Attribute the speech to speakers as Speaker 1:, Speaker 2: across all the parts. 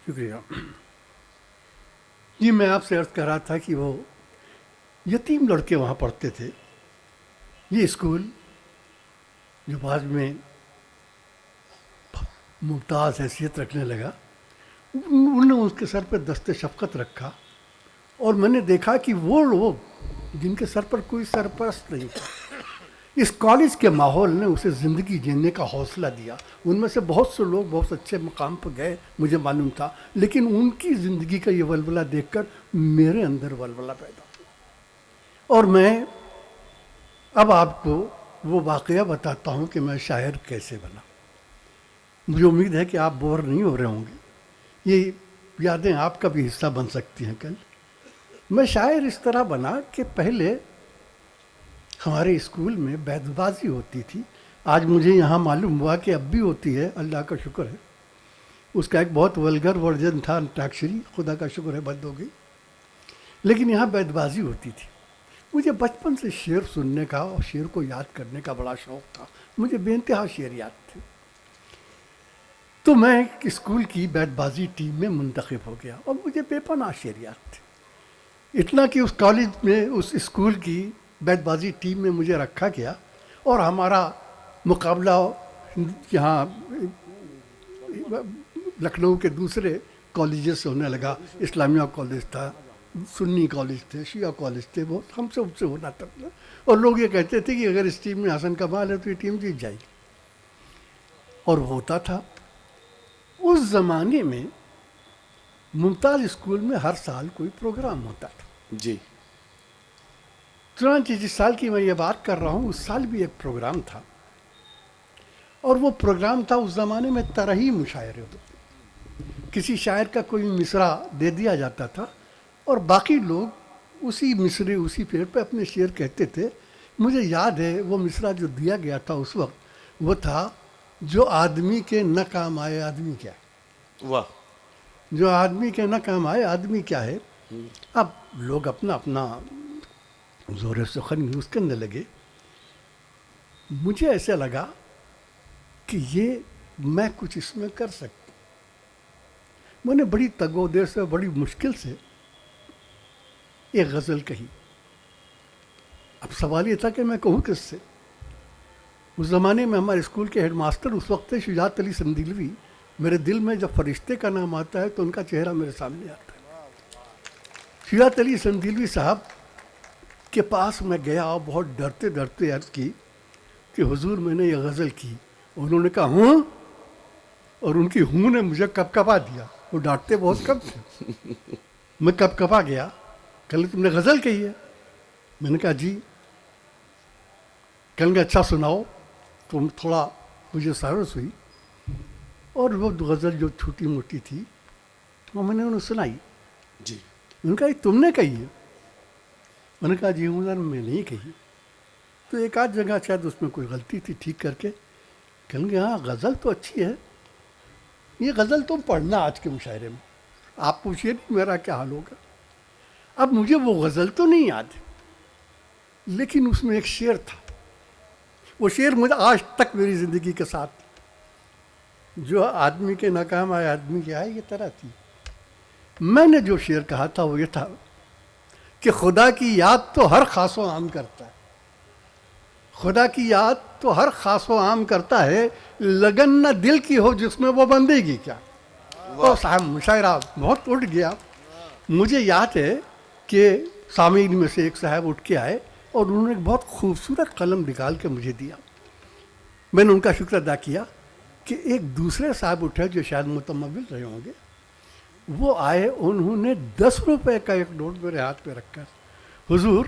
Speaker 1: شکریہ جی. میں آپ سے عرض کر رہا تھا کہ وہ یتیم لڑکے وہاں پڑھتے تھے. یہ اسکول جو بعد میں ممتاز حیثیت رکھنے لگا، انہوں نے اس کے سر پہ دست شفقت رکھا، اور میں نے دیکھا کہ وہ لوگ جن کے سر پر کوئی سرپرست نہیں تھا، اس کالج کے ماحول نے اسے زندگی جینے کا حوصلہ دیا. ان میں سے بہت سے لوگ بہت اچھے مقام پر گئے، مجھے معلوم تھا، لیکن ان کی زندگی کا یہ ولولہ دیکھ کر میرے اندر ولولہ پیدا ہوا. اور میں اب آپ کو وہ واقعہ بتاتا ہوں کہ میں شاعر کیسے بنا. مجھے امید ہے کہ آپ بور نہیں ہو رہے ہوں گے، یہ یادیں آپ کا بھی حصہ بن سکتی ہیں کل. میں شاعر اس طرح بنا کہ پہلے ہمارے اسکول میں بیت بازی ہوتی تھی. آج مجھے یہاں معلوم ہوا کہ اب بھی ہوتی ہے، اللہ کا شکر ہے. اس کا ایک بہت ولگر ورژن تھا انتاکشری، خدا کا شکر ہے بند ہو گئی. لیکن یہاں بیت بازی ہوتی تھی. مجھے بچپن سے شعر سننے کا اور شعر کو یاد کرنے کا بڑا شوق تھا. مجھے بے انتہا شعر یاد تھے. تو میں اسکول کی بیت بازی ٹیم میں منتخب ہو گیا اور مجھے بے پناہ شعر یاد تھے. اتنا کہ اس کالج میں، اس اسکول کی بیت بازی ٹیم میں مجھے رکھا گیا، اور ہمارا مقابلہ یہاں لکھنؤ کے دوسرے کالجز سے ہونے لگا. اسلامیہ کالج تھا، سنی کالج تھے، شیعہ کالج تھے، وہ ہم سے ان سے ہونا تھا. اور لوگ یہ کہتے تھے کہ اگر اس ٹیم میں حسن کمال ہے تو یہ ٹیم جیت جائے گی. اور ہوتا تھا. اس زمانے میں ممتاز اسکول میں ہر سال کوئی پروگرام ہوتا تھا.
Speaker 2: جی.
Speaker 1: چنانچہ جس سال کی میں یہ بات کر رہا ہوں، اس سال بھی ایک پروگرام تھا. اور وہ پروگرام تھا، اس زمانے میں طرحی مشاعرے ہوتے. کسی شاعر کا کوئی مصرع دے دیا جاتا تھا اور باقی لوگ اسی مصرے، اسی پیڑ پہ اپنے شعر کہتے تھے. مجھے یاد ہے وہ مصرع جو دیا گیا تھا اس وقت، وہ تھا: جو آدمی کے نہ کام آئے آدمی کیا ہے.
Speaker 2: واہ.
Speaker 1: جو آدمی کے نہ کام آئے آدمی کیا ہے. اب لوگ اپنا اپنا زور سخن یوز کرنے لگے. مجھے ایسا لگا کہ یہ میں کچھ اس میں کر سکتا. میں نے بڑی تگ و دیر سے، بڑی مشکل سے ایک غزل کہی. اب سوال یہ تھا کہ میں کہوں کس سے. اس زمانے میں ہمارے اسکول کے ہیڈ ماسٹر اس وقت تھے شجاعت علی سندیلوی. میرے دل میں جب فرشتے کا نام آتا ہے تو ان کا چہرہ میرے سامنے آتا ہے. شجاعت علی سندیلوی صاحب کے پاس میں گیا اور بہت ڈرتے ڈرتے عرض کی کہ حضور میں نے یہ غزل کی. انہوں نے کہا ہوں، اور ان کی ہوں نے مجھے کپکپا دیا. وہ ڈانٹتے بہت کم تھے. میں کپکپا گیا. کل تم نے غزل کہی ہے؟ میں نے کہا جی. کل اچھا سناؤ. تو تھوڑا مجھے سائرس ہوئی اور وہ غزل جو چھوٹی موٹی تھی وہ میں نے انہیں سنائی.
Speaker 2: جی.
Speaker 1: انہوں نے کہا یہ تم نے کہی ہے؟ میں نے کہا جی ہوں سر، میں نہیں کہی. تو ایک آدھ جگہ شاید اس میں کوئی غلطی تھی، ٹھیک کر کے کہیں گے ہاں غزل تو اچھی ہے، یہ غزل تم پڑھنا آج کے مشاعرے میں. آپ پوچھئے نہیں میرا کیا حال ہوگا. اب مجھے وہ غزل تو نہیں یاد، لیکن اس میں ایک شعر تھا. وہ شعر مجھے آج تک میری زندگی کے ساتھ، جو آدمی کے ناکام آئے آدمی کے آئے، یہ طرح تھی. میں نے جو شعر کہا تھا وہ یہ تھا کہ خدا کی یاد تو ہر خاص و عام کرتا ہے. خدا کی یاد تو ہر خاص و عام کرتا ہے، لگن نہ دل کی ہو جس میں وہ بندے گی کیا. اور صاحب مشاعرہ بہت اٹھ گیا. مجھے یاد ہے کہ سامعین میں سے ایک صاحب اٹھ کے آئے اور انہوں نے ایک بہت خوبصورت قلم نکال کے مجھے دیا. میں نے ان کا شکر ادا کیا کہ ایک دوسرے صاحب اٹھے جو شاید متمول رہے ہوں گے. وہ آئے، انہوں نے 10 روپے کا ایک نوٹ میرے ہاتھ پہ رکھ کر، حضور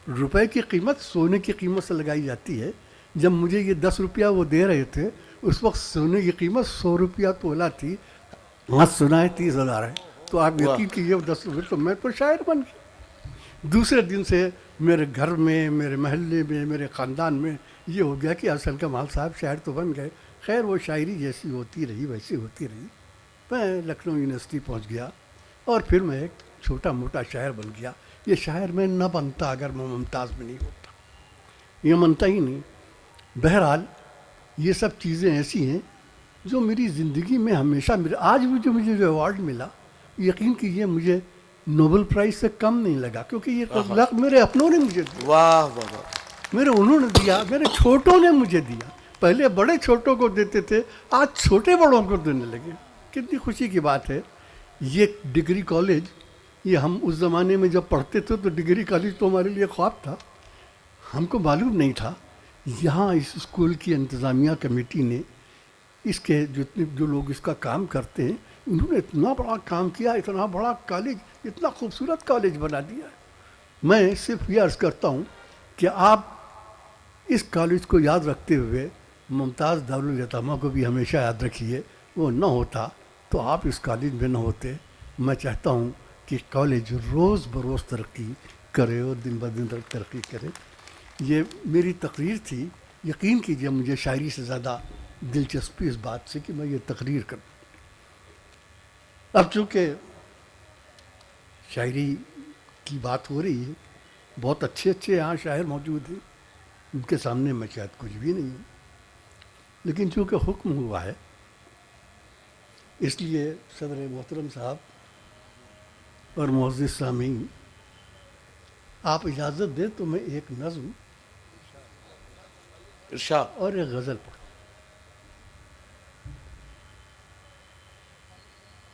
Speaker 1: روپے کی قیمت سونے کی قیمت سے لگائی جاتی ہے. جب مجھے یہ 10 روپیہ وہ دے رہے تھے اس وقت سونے کی قیمت 100 روپیہ تولہ تھی. ہاں سنا ہے 30,000 ہے. تو آپ یقین کیجیے 10 روپئے تو میں تو شاعر بن گیا. دوسرے دن سے میرے گھر میں، میرے محلے میں، میرے خاندان میں یہ ہو گیا کہ حسن کمال صاحب شاعر تو بن گئے. خیر وہ شاعری جیسی ہوتی رہی ویسی ہوتی رہی. میں لکھنؤ یونیورسٹی پہنچ گیا اور پھر میں ایک چھوٹا موٹا شاعر بن گیا. یہ شاعر میں نہ بنتا اگر میں ممتاز میں نہیں ہوتا، یہ بنتا ہی نہیں. بہرحال یہ سب چیزیں ایسی ہیں جو میری زندگی میں ہمیشہ آج بھی جو مجھے جو ایوارڈ ملا، یقین کیجیے مجھے نوبل پرائز سے کم نہیں لگا، کیونکہ یہ لق میرے اپنوں نے مجھے دیا،
Speaker 2: واہ واہ واہ،
Speaker 1: میرے انہوں نے دیا، میرے چھوٹوں نے مجھے دیا. پہلے بڑے چھوٹوں کو دیتے تھے، آج چھوٹے بڑوں کو دینے لگے. کتنی خوشی کی بات ہے. یہ ڈگری کالج، یہ ہم اس زمانے میں جب پڑھتے تھے تو ڈگری کالج تو ہمارے لیے خواب تھا، ہم کو معلوم نہیں تھا. یہاں اس اسکول کی انتظامیہ کمیٹی نے، اس کے جتنے جو لوگ اس کا کام کرتے ہیں، انہوں نے اتنا بڑا کام کیا، اتنا بڑا کالج، اتنا خوبصورت کالج بنا دیا ہے. میں صرف یہ عرض کرتا ہوں کہ آپ اس کالج کو یاد رکھتے ہوئے ممتاز دارالایتامہ کو بھی ہمیشہ یاد رکھیے. وہ نہ ہوتا تو آپ اس کالج میں نہ ہوتے. میں چاہتا ہوں کہ کالج روز بروز ترقی کرے اور دن بدن ترقی کرے. یہ میری تقریر تھی. یقین کیجیے مجھے شاعری سے زیادہ دلچسپی اس بات سے کہ میں یہ تقریر کروں. اب چونکہ شاعری کی بات ہو رہی ہے، بہت اچھے اچھے یہاں شاعر موجود ہیں، ان کے سامنے میں شاید کچھ بھی نہیں ہوں، لیکن چونکہ حکم ہوا ہے اس لیے صدر محترم صاحب اور معزز سامعین، آپ اجازت دیں تو میں ایک نظم
Speaker 2: ارشاد.
Speaker 1: اور ایک غزل پڑھوں.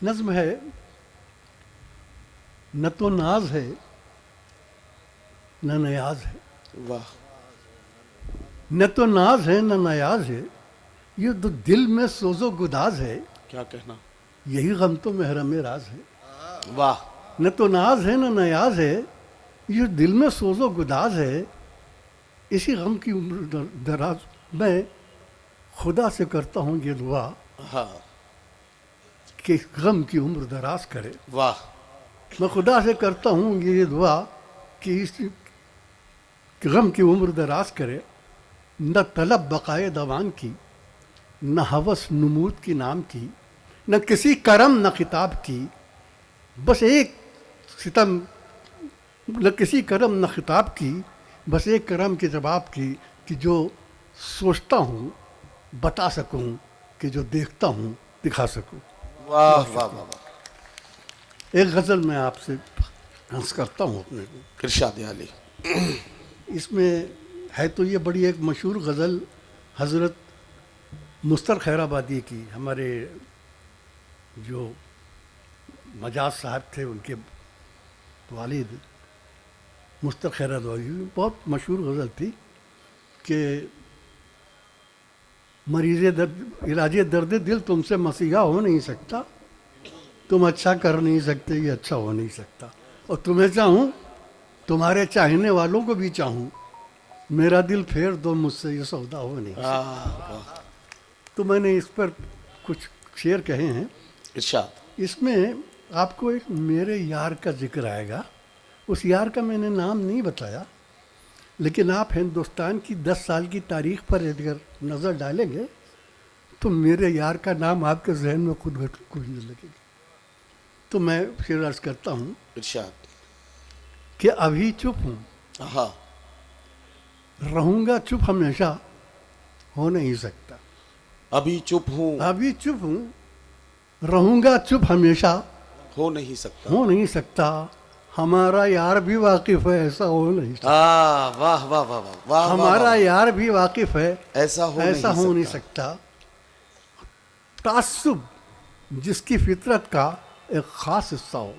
Speaker 1: نظم ہے: نہ تو ناز ہے نہ نیاز ہے،
Speaker 2: واہ،
Speaker 1: نہ تو ناز ہے نہ نیاز ہے، یہ تو دل میں سوز و گداز ہے،
Speaker 2: کیا کہنا،
Speaker 1: یہی غم تو محرم راز ہے.
Speaker 2: واہ،
Speaker 1: نہ تو ناز ہے نہ نیاز ہے، یہ دل میں سوز و گداز ہے، اسی غم کی عمر دراز. میں خدا سے کرتا ہوں یہ دعا
Speaker 2: ہاں،
Speaker 1: کہ غم کی عمر دراز کرے.
Speaker 2: واہ،
Speaker 1: میں خدا سے کرتا ہوں یہ دعا کہ اس غم کی عمر دراز کرے. نہ طلب بقائے دوان کی، نہ ہوس نمود کی نام کی، نہ کسی کرم نہ خطاب کی، بس ایک ستم، نہ کسی کرم نہ خطاب کی، بس ایک کرم کے جواب کی کہ جو سوچتا ہوں بتا سکوں، کہ جو دیکھتا ہوں دکھا سکوں.
Speaker 2: واہ واہ واہ واہ،
Speaker 1: ایک غزل میں آپ سے عرض کرتا ہوں اپنے کو.
Speaker 2: ارشاد علی.
Speaker 1: اس میں ہے تو یہ بڑی ایک مشہور غزل حضرت مستر خیر آبادی کی، ہمارے جو مجاز صاحب تھے ان کے والد مستر خیر آبادی. بہت مشہور غزل تھی کہ مریض درد علاج درد دل تم سے مسیحا ہو نہیں سکتا، تم اچھا کر نہیں سکتے، یہ اچھا ہو نہیں سکتا، اور تمہیں چاہوں تمہارے چاہنے والوں کو بھی چاہوں، میرا دل پھیر دو مجھ سے یہ سودا ہو نہیں سکتا. تو میں نے اس پر کچھ شعر کہے ہیں.
Speaker 2: ارشاد.
Speaker 1: اس میں آپ کو ایک میرے یار کا ذکر آئے گا. اس یار کا میں نے نام نہیں بتایا، لیکن آپ ہندوستان کی 10 سال کی تاریخ پر اگر نظر ڈالیں گے تو میرے یار کا نام آپ کے ذہن میں خود گونجنے لگے گا. تو میں پھر عرض کرتا ہوں
Speaker 2: ارشاد.
Speaker 1: کہ ابھی چپ ہوں،
Speaker 2: ہاں،
Speaker 1: رہوں گا چپ ہمیشہ، ہو نہیں سکتا.
Speaker 2: ابھی چپ ہوں،
Speaker 1: ابھی چپ ہوں، رہوں گا چپ ہمیشہ،
Speaker 2: ہو نہیں سکتا.
Speaker 1: ہو نہیں سکتا. ہمارا یار بھی واقف ہے، ایسا ہو نہیں سکتا.
Speaker 2: واہ واہ واہ واہ واہ،
Speaker 1: ہمارا یار بھی واقف ہے،
Speaker 2: ایسا ہو
Speaker 1: نہیں سکتا. تعصب جس کی فطرت کا ایک خاص حصہ ہو،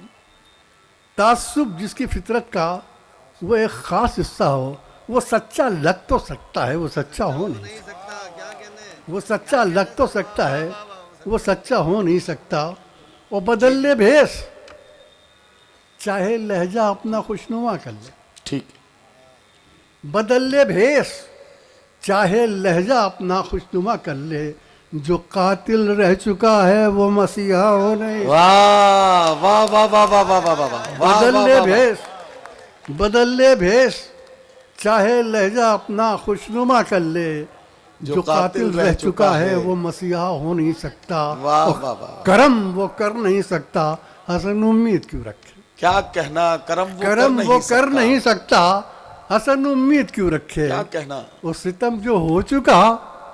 Speaker 1: تعصب جس کی فطرت کا وہ ایک خاص حصہ ہو، وہ سچا لگ تو سکتا ہے، وہ سچا ہو نہیں سکتا. وہ سچا لگ تو سکتا ہے، وہ سچا ہو نہیں سکتا. وہ بدل لے بھیس، چاہے لہجہ اپنا خوشنما کر لے.
Speaker 2: ٹھیک.
Speaker 1: بدل لے بھیس، چاہے لہجہ اپنا خوشنما کر لے، جو قاتل رہ چکا ہے وہ مسیحا ہو نہیں.
Speaker 2: واہ واہ واہ واہ واہ واہ واہ واہ،
Speaker 1: بدل لے بھیس، بدل لے بھیس، چاہے لہجہ اپنا خوشنما کر لے، جو قاتل رہ چکا ہے وہ مسیحا ہو نہیں سکتا. کرم وہ کر نہیں سکتا، حسن امید کیوں رکھے.
Speaker 2: کیا کہنا، کرم
Speaker 1: وہ کر نہیں سکتا، حسن امید کیوں رکھے.
Speaker 2: کیا کہنا.
Speaker 1: وہ ستم جو ہو چکا